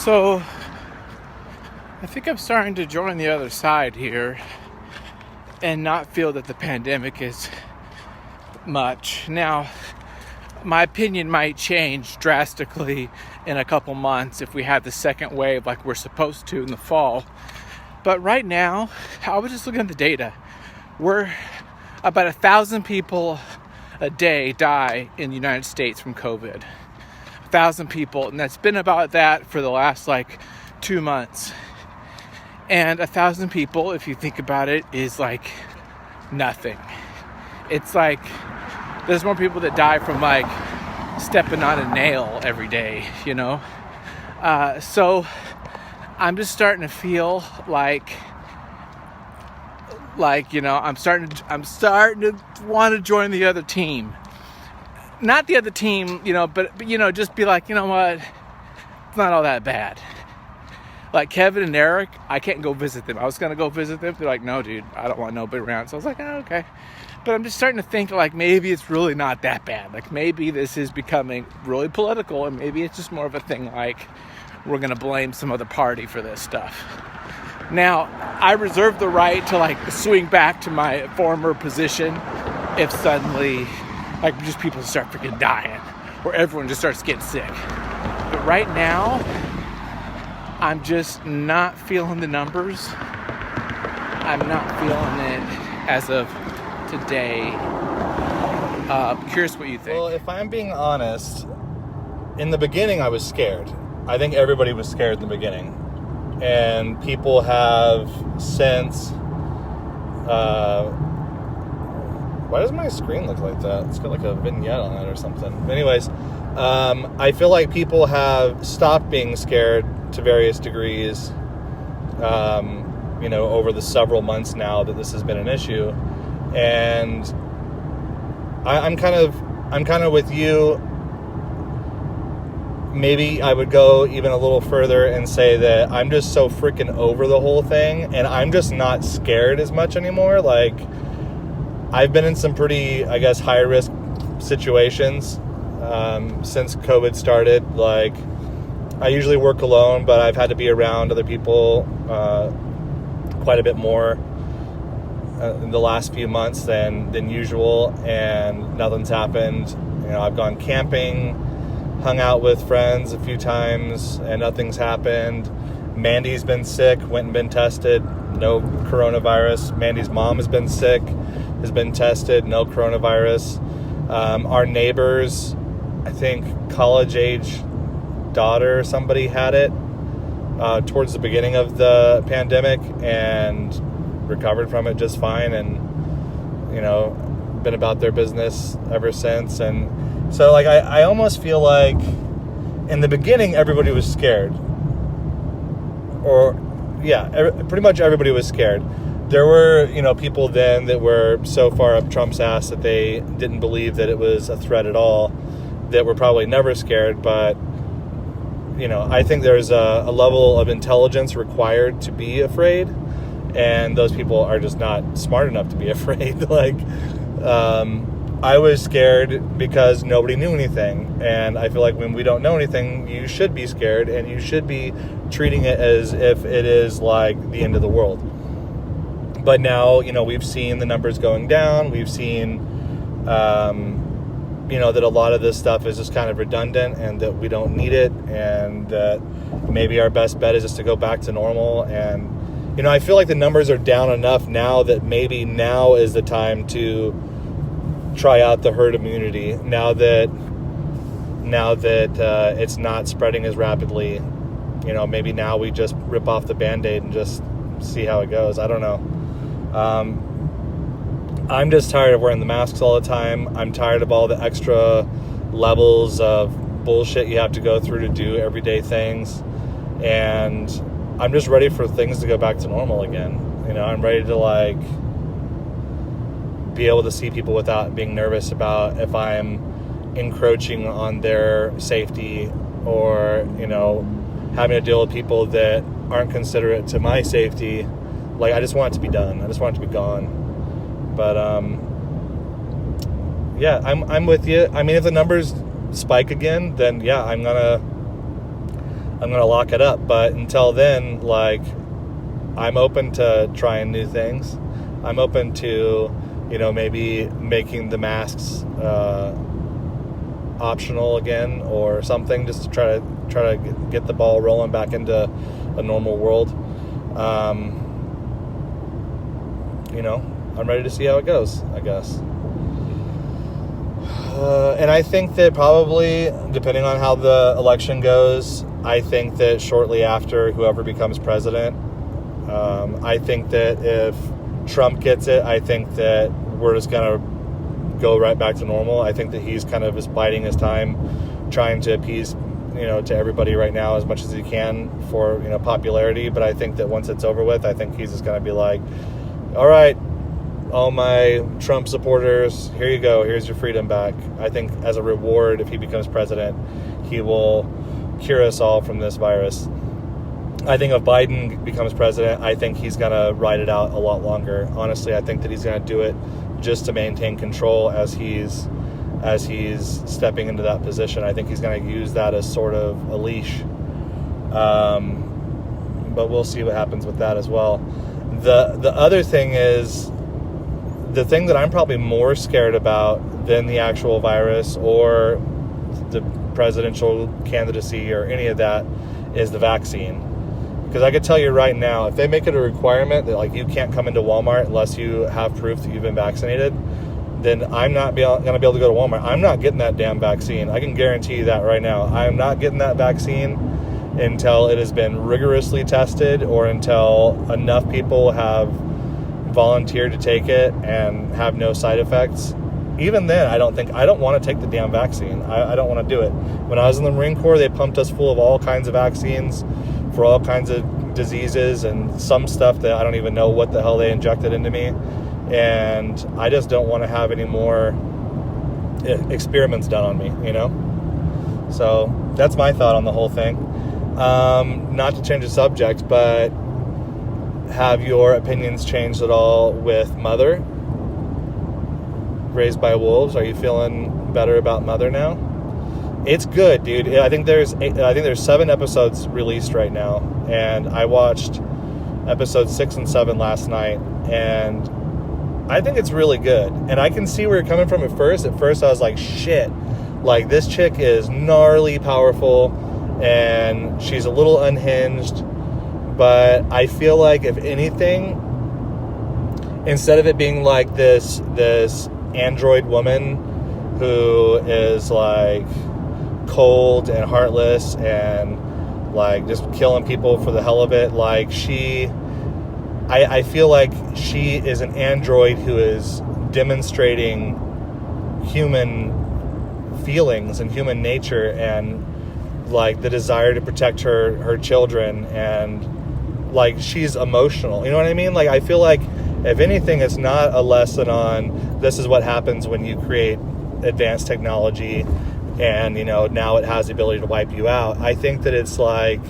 So, I think I'm starting to join the other side here and not feel that the pandemic is much. Now, my opinion might change drastically in a couple months if we have the second wave like we're supposed to in the fall. But right now, I was just looking at the data. We're about 1,000 people a day die in the United States from COVID. 1,000 people, and that's been about that for the last 2 months. And 1,000 people, if you think about it, is nothing. It's there's more people that die from stepping on a nail every day, so I'm just starting to feel I'm starting to want to join the other team. Not the other team, but just be what? It's not all that bad. Kevin and Eric, I can't go visit them. I was going to go visit them. They're no, dude, I don't want nobody around. So I was oh, okay. But I'm just starting to think maybe it's really not that bad. Maybe this is becoming really political, and maybe it's just more of a thing we're going to blame some other party for this stuff. Now, I reserve the right to swing back to my former position if suddenly just people start freaking dying or everyone just starts getting sick. But right now, I'm just not feeling the numbers. I'm not feeling it as of today. Curious what you think. Well, if I'm being honest, in the beginning I was scared. I think everybody was scared in the beginning. And people have since... why does my screen look like that? It's got a vignette on it or something. Anyways, I feel like people have stopped being scared to various degrees, over the several months now that this has been an issue. And I'm kind of with you. Maybe I would go even a little further and say that I'm just so freaking over the whole thing, and I'm just not scared as much anymore. I've been in some pretty, high risk situations since COVID started. I usually work alone, but I've had to be around other people quite a bit more in the last few months than usual, and nothing's happened. I've gone camping, hung out with friends a few times, and nothing's happened. Mandy's been sick, went and been tested, no coronavirus. Mandy's mom has been sick, has been tested, no coronavirus. Our neighbors, I think college-age daughter, somebody had it towards the beginning of the pandemic and recovered from it just fine, and been about their business ever since. And so I almost feel like in the beginning everybody was scared, pretty much everybody was scared. There were people then that were so far up Trump's ass that they didn't believe that it was a threat at all, that were probably never scared. But I think there's a level of intelligence required to be afraid, and those people are just not smart enough to be afraid. I was scared because nobody knew anything, and I feel like when we don't know anything, you should be scared, and you should be treating it as if it is the end of the world. But now, we've seen the numbers going down. We've seen, that a lot of this stuff is just kind of redundant and that we don't need it, and that maybe our best bet is just to go back to normal. And, I feel like the numbers are down enough now that maybe now is the time to try out the herd immunity. Now that it's not spreading as rapidly, maybe now we just rip off the Band-Aid and just see how it goes. I don't know. I'm just tired of wearing the masks all the time. I'm tired of all the extra levels of bullshit you have to go through to do everyday things. And I'm just ready for things to go back to normal again. I'm ready to be able to see people without being nervous about if I'm encroaching on their safety, or, having to deal with people that aren't considerate to my safety. I just want it to be done. I just want it to be gone. But, I'm with you. I mean, if the numbers spike again, then yeah, I'm I'm going to lock it up. But until then, like, I'm open to trying new things. I'm open to, you know, maybe making the masks optional again or something, just to try to get the ball rolling back into a normal world. You know, I'm ready to see how it goes, I guess. And I think that probably, depending on how the election goes, I think that shortly after whoever becomes president, I think that if Trump gets it, I think that we're just going to go right back to normal. I think that he's kind of just biding his time, trying to appease, you know, to everybody right now as much as he can for, you know, popularity. But I think that once it's over with, I think he's just going to be like, all right, all my Trump supporters, here you go. Here's your freedom back. I think as a reward, if he becomes president, he will cure us all from this virus. I think if Biden becomes president, I think he's going to ride it out a lot longer. Honestly, I think that he's going to do it just to maintain control as he's stepping into that position. I think he's going to use that as sort of a leash. But we'll see what happens with that as well. The other thing is, the thing that I'm probably more scared about than the actual virus or the presidential candidacy or any of that is the vaccine. Because I could tell you right now, if they make it a requirement that, like, you can't come into Walmart unless you have proof that you've been vaccinated, then I'm not going to be able to go to Walmart. I'm not getting that damn vaccine. I can guarantee you that right now. I am not getting that vaccine until it has been rigorously tested or until enough people have volunteered to take it and have no side effects. Even then, I don't want to take the damn vaccine. I don't want to do it. When I was in the Marine Corps, they pumped us full of all kinds of vaccines for all kinds of diseases and some stuff that I don't even know what the hell they injected into me. And I just don't want to have any more experiments done on me, you know? So that's my thought on the whole thing. Not to change the subject, but have your opinions changed at all with Mother? Raised by Wolves. Are you feeling better about Mother now? It's good, dude. I think there's 7 episodes released right now, and I watched episodes 6 and 7 last night, and I think it's really good. And I can see where you're coming from at first. At first, I was like, shit, like, this chick is gnarly powerful, and she's a little unhinged. But I feel like, if anything, instead of it being like this android woman who is like cold and heartless and like just killing people for the hell of it, like I feel like she is an android who is demonstrating human feelings and human nature and like the desire to protect her children, and like she's emotional, you know what I mean? Like, I feel like, if anything, it's not a lesson on this is what happens when you create advanced technology and, you know, now it has the ability to wipe you out. I think that it's like,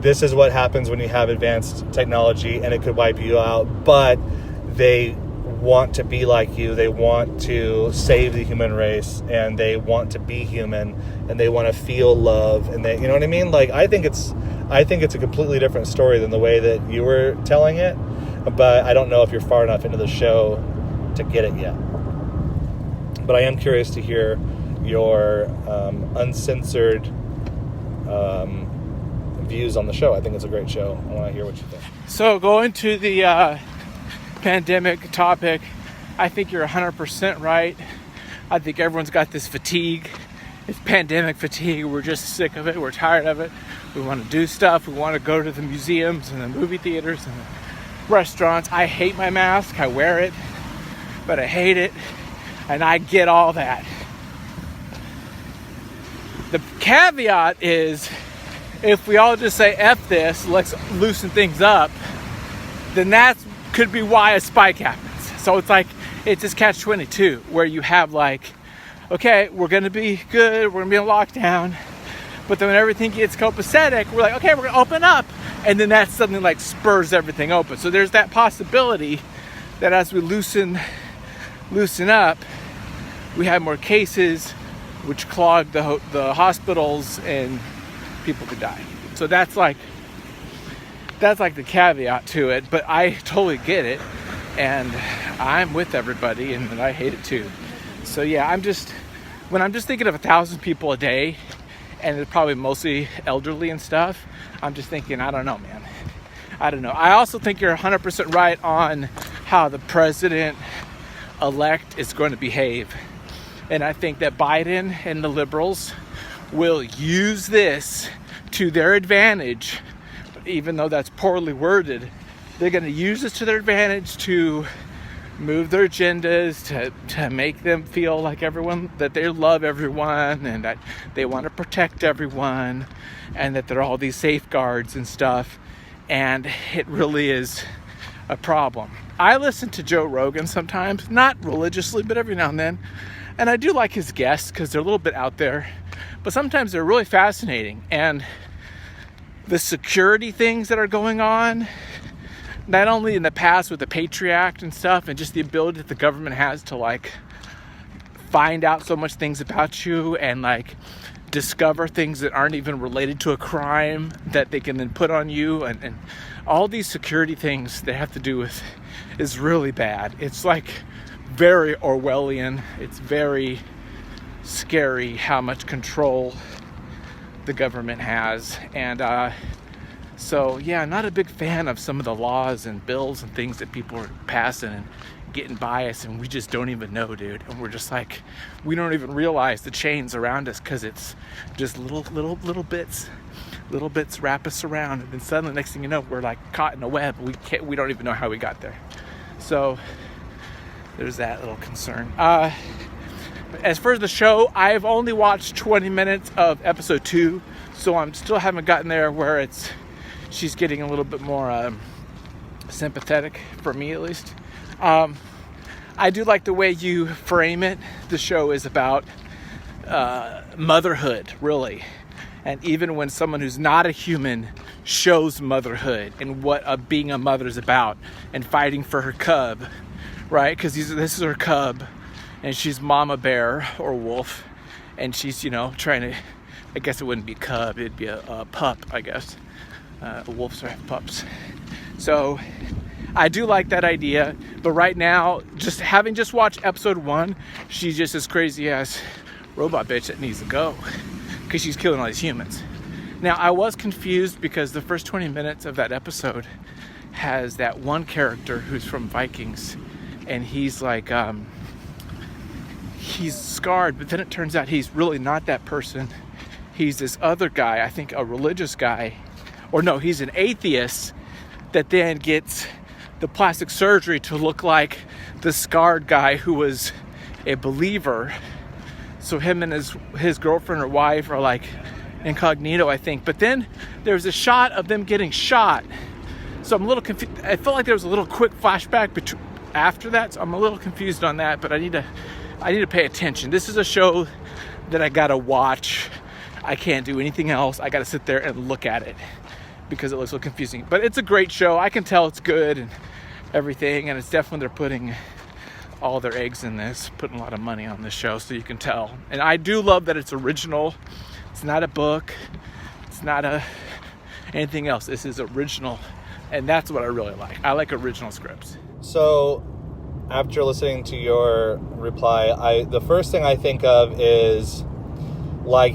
this is what happens when you have advanced technology and it could wipe you out, but they want to be like you. They want to save the human race, and they want to be human, and they want to feel love, and they, you know what I mean? Like, I think it's a completely different story than the way that you were telling it, but I don't know if you're far enough into the show to get it yet. But I am curious to hear your uncensored views on the show. I think it's a great show. I want to hear what you think. So going to the pandemic topic, I think you're 100% right. I think everyone's got this fatigue. It's pandemic fatigue. We're just sick of it. We're tired of it. We want to do stuff. We want to go to the museums and the movie theaters and the restaurants. I hate my mask. I wear it, but I hate it. And I get all that. The caveat is, if we all just say F this, let's loosen things up, then that could be why a spike happens. So it's like, it's this catch-22 where you have like, okay, we're going to be good, we're going to be in lockdown, but then when everything gets copacetic, we're like, okay, we're going to open up, and then that suddenly like spurs everything open. So there's that possibility that as we loosen up, we have more cases, which clog the hospitals, and people could die. So that's like the caveat to it, but I totally get it, and I'm with everybody, and I hate it too. So yeah, when I'm just thinking of 1,000 people a day, and it's probably mostly elderly and stuff, I'm just thinking, I don't know, man. I don't know. I also think you're 100% right on how the president-elect is going to behave. And I think that Biden and the liberals will use this to their advantage, even though that's poorly worded. They're going to use this to their advantage to move their agendas, to make them feel like that they love everyone, and that they want to protect everyone, and that there are all these safeguards and stuff. And it really is a problem. I listen to Joe Rogan sometimes, not religiously, but every now and then. And I do like his guests because they're a little bit out there. But sometimes they're really fascinating. And the security things that are going on, not only in the past with the Patriot Act and stuff, and just the ability that the government has to like find out so much things about you and like discover things that aren't even related to a crime that they can then put on you, and all these security things they have to do with is really bad. It's like very Orwellian. It's very scary how much control the government has. And so yeah, I'm not a big fan of some of the laws and bills and things that people are passing and getting biased, and we just don't even know, dude. And we're just like, we don't even realize the chains around us because it's just little bits wrap us around, and then suddenly next thing you know, we're like caught in a web. We don't even know how we got there. So there's that little concern. As far as the show, I've only watched 20 minutes of episode 2, so I'm still haven't gotten there where she's getting a little bit more sympathetic, for me at least. I do like the way you frame it. The show is about motherhood, really. And even when someone who's not a human shows motherhood and what being a mother is about, and fighting for her cub, right? Because this is her cub, and she's mama bear or wolf, and she's, trying to, I guess it wouldn't be cub, it'd be a pup, I guess. Wolves have pups. So I do like that idea, but right now, having just watched episode 1, she's just this crazy ass robot bitch that needs to go because she's killing all these humans. Now, I was confused because the first 20 minutes of that episode has that one character who's from Vikings, and he's like, he's scarred, but then it turns out he's really not that person. He's this other guy, I think a religious guy, or no, he's an atheist that then gets the plastic surgery to look like the scarred guy who was a believer. So him and his girlfriend or wife are like incognito, I think. But then there's a shot of them getting shot. So I'm a little confused. I felt like there was a little quick flashback after that. So I'm a little confused on that, but I need to pay attention. This is a show that I gotta watch. I can't do anything else. I gotta sit there and look at it because it looks so confusing. But it's a great show. I can tell it's good and everything, and it's definitely, they're putting all their eggs in this, putting a lot of money on this show, so you can tell. And I do love that it's original. It's not a book. It's not anything else. This is original, and that's what I really like. I like original scripts. So after listening to your reply, the first thing I think of is like,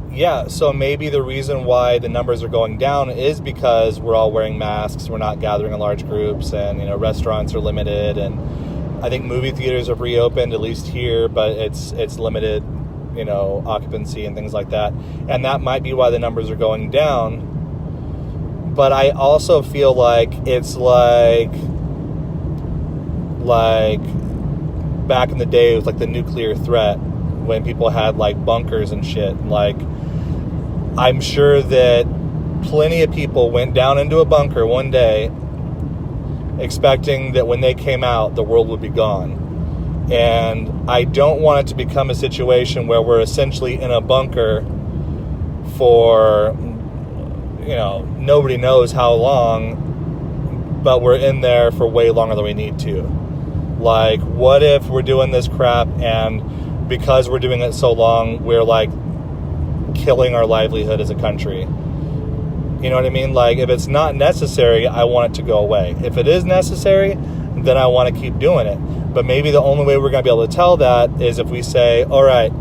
yeah, so maybe the reason why the numbers are going down is because we're all wearing masks, we're not gathering in large groups, and, restaurants are limited, and I think movie theaters have reopened, at least here, but it's limited, occupancy and things like that. And that might be why the numbers are going down. But I also feel like it's like back in the day, it was like the nuclear threat when people had like bunkers and shit. Like, I'm sure that plenty of people went down into a bunker one day expecting that when they came out, the world would be gone. And I don't want it to become a situation where we're essentially in a bunker for, nobody knows how long, but we're in there for way longer than we need to. Like, what if we're doing this crap and because we're doing it so long, we're like killing our livelihood as a country? You know what I mean? Like, if it's not necessary, I want it to go away. If it is necessary, then I want to keep doing it. But maybe the only way we're going to be able to tell that is if we say, all right,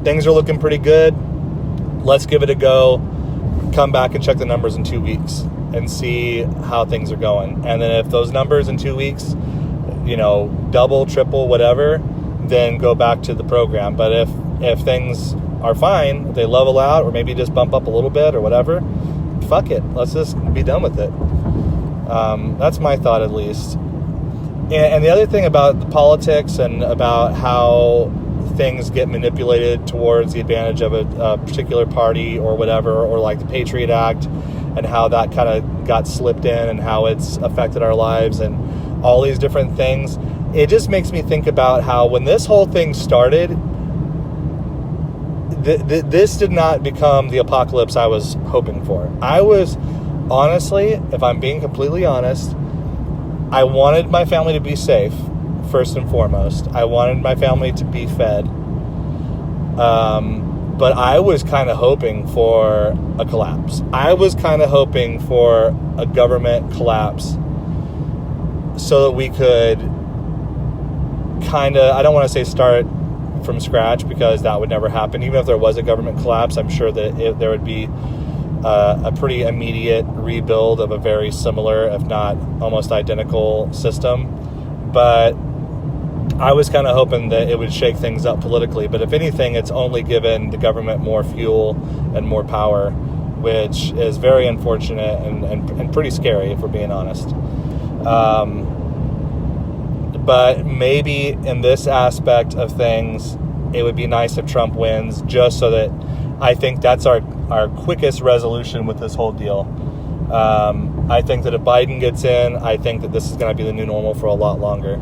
things are looking pretty good. Let's give it a go. Come back and check the numbers in 2 weeks and see how things are going. And then if those numbers in 2 weeks, double, triple, whatever, then go back to the program. But if things are fine, they level out or maybe just bump up a little bit or whatever, fuck it. Let's just be done with it. That's my thought, at least. And the other thing about the politics and about how things get manipulated towards the advantage of a particular party or whatever, or like the Patriot Act and how that kind of got slipped in and how it's affected our lives and all these different things. It just makes me think about how when this whole thing started, this did not become the apocalypse I was hoping for. I was, honestly, if I'm being completely honest, I wanted my family to be safe, first and foremost. I wanted my family to be fed. But I was kind of hoping for a collapse. I was kind of hoping for a government collapse so that we could kind of, I don't want to say start from scratch, because that would never happen. Even if there was a government collapse, I'm sure that there would be a pretty immediate rebuild of a very similar, if not almost identical system. But I was kind of hoping that it would shake things up politically. But if anything, it's only given the government more fuel and more power, which is very unfortunate and pretty scary, if we're being honest. But maybe in this aspect of things, it would be nice if Trump wins, just so that I think that's our quickest resolution with this whole deal. I think that if Biden gets in, I think that this is going to be the new normal for a lot longer.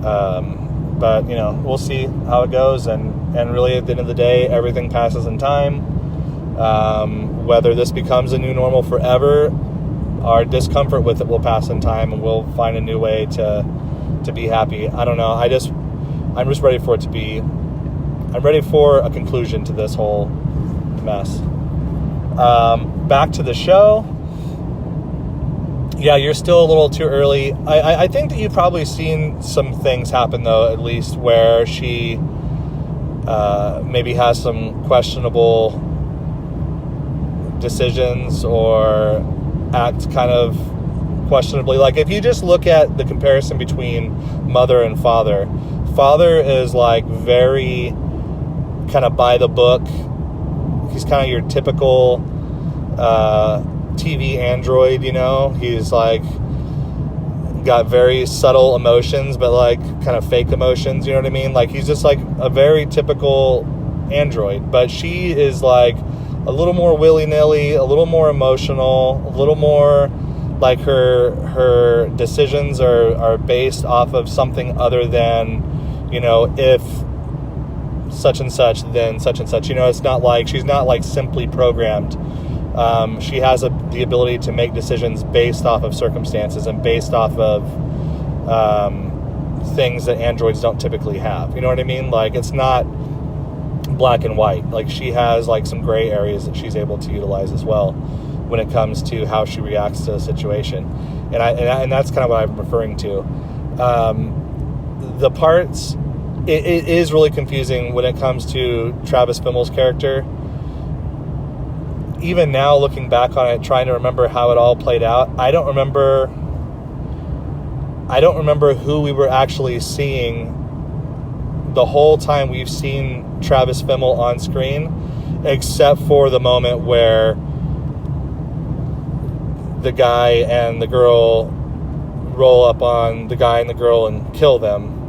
But, we'll see how it goes. And really, at the end of the day, everything passes in time. Whether this becomes a new normal forever, our discomfort with it will pass in time, and we'll find a new way to be happy. I don't know. I'm just ready for it to be. I'm ready for a conclusion to this whole mess. Back to the show. Yeah, you're still a little too early. I think that you've probably seen some things happen, though, at least, where she maybe has some questionable decisions or act kind of questionably. Like, if you just look at the comparison between mother and father, father is like very kind of by the book. He's kind of your typical TV android, he's like got very subtle emotions, but like kind of fake emotions, you know what I mean? Like, he's just like a very typical android. But she is like a little more willy-nilly, a little more emotional, a little more like her decisions are based off of something other than, if such and such, then such and such. It's not like she's not like simply programmed. She has the ability to make decisions based off of circumstances and based off of things that androids don't typically have. You know what I mean? Like, it's not black and white. Like, she has like some gray areas that she's able to utilize as well when it comes to how she reacts to a situation. And that's kind of what I'm referring to. The parts, it is really confusing when it comes to Travis Fimmel's character. Even now, looking back on it, trying to remember how it all played out, I don't remember who we were actually seeing the whole time we've seen Travis Fimmel on screen, except for the moment where the guy and the girl roll up on the guy and the girl and kill them.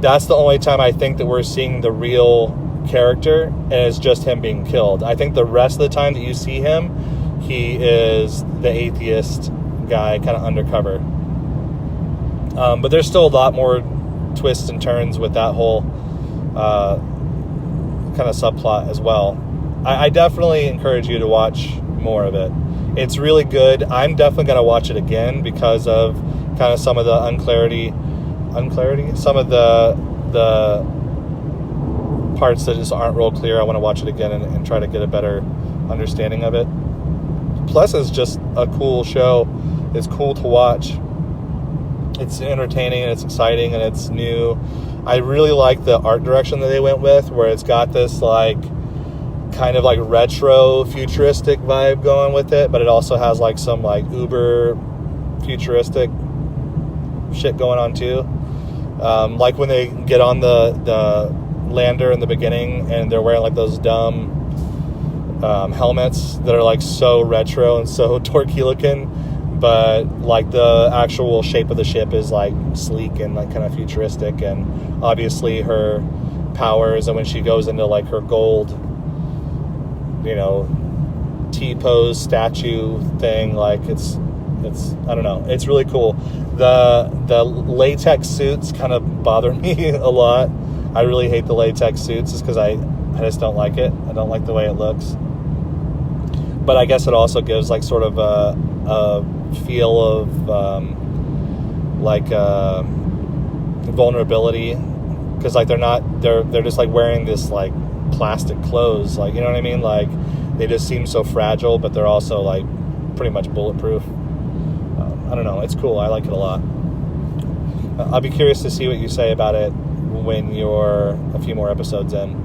That's the only time I think that we're seeing the real character, and it's just him being killed. I think the rest of the time that you see him, he is the atheist guy, kind of undercover. But there's still a lot more twists and turns with that whole kind of subplot as well. I definitely encourage you to watch more of it. It's really good. I'm definitely going to watch it again because of kind of some of the unclarity, some of the parts that just aren't real clear. I want to watch it again and try to get a better understanding of it. Plus, it's just a cool show. It's cool to watch. It's entertaining, and it's exciting, and it's new. I really like the art direction that they went with, where it's got this like kind of like retro futuristic vibe going with it, but it also has like some like uber futuristic shit going on too. Like when they get on the lander in the beginning and they're wearing like those dumb helmets that are like so retro and so torquey looking, but like the actual shape of the ship is like sleek and like kind of futuristic, and obviously her powers, and when she goes into like her gold, you know, T-pose statue thing, like it's I don't know, it's really cool. The latex suits kind of bother me a lot. I really hate the latex suits just because I just don't like it. I don't like the way it looks. But I guess it also gives like sort of a feel of vulnerability, because like they're just like wearing this like plastic clothes, like, you know what I mean, like they just seem so fragile, but they're also like pretty much bulletproof. I don't know, it's cool. I like it a lot. I'll be curious to see what you say about it when you're a few more episodes in.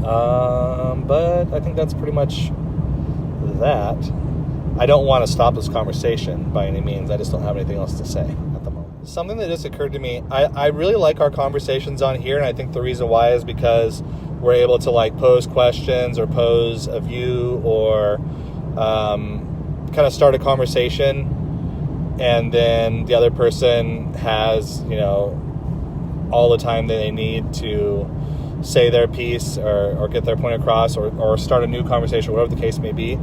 But I think that's pretty much that. I don't want to stop this conversation by any means. I just don't have anything else to say at the moment. Something that just occurred to me, I really like our conversations on here, and I think the reason why is because we're able to like pose questions or pose a view or kind of start a conversation, and then the other person has, you know, all the time that they need to say their piece or get their point across or start a new conversation, whatever the case may be.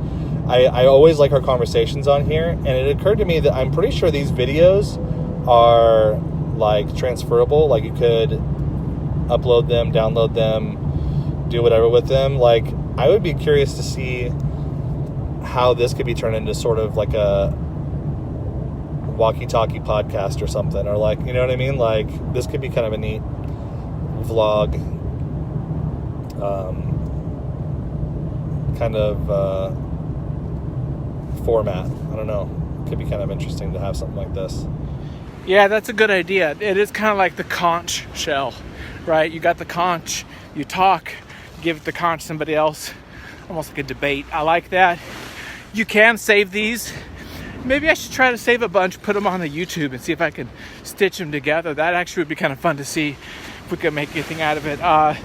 I always like our conversations on here, and it occurred to me that I'm pretty sure these videos are like transferable. Like you could upload them, download them, do whatever with them. Like I would be curious to see how this could be turned into sort of like a walkie-talkie podcast or something, or like, you know what I mean? Like this could be kind of a neat vlog kind of format. I don't know. It could be kind of interesting to have something like this. Yeah, that's a good idea. It is kind of like the conch shell, right? You got the conch, you talk, give the conch to somebody else, almost like a debate. I like that. You can save these. Maybe I should try to save a bunch, put them on the YouTube, and see if I can stitch them together. That actually would be kind of fun to see if we could make anything out of it. I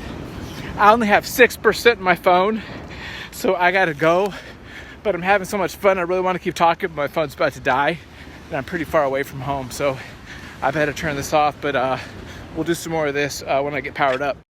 only have 6% in my phone, so I gotta go. But I'm having so much fun, I really want to keep talking, but my phone's about to die, and I'm pretty far away from home, so I've had to turn this off. But we'll do some more of this when I get powered up.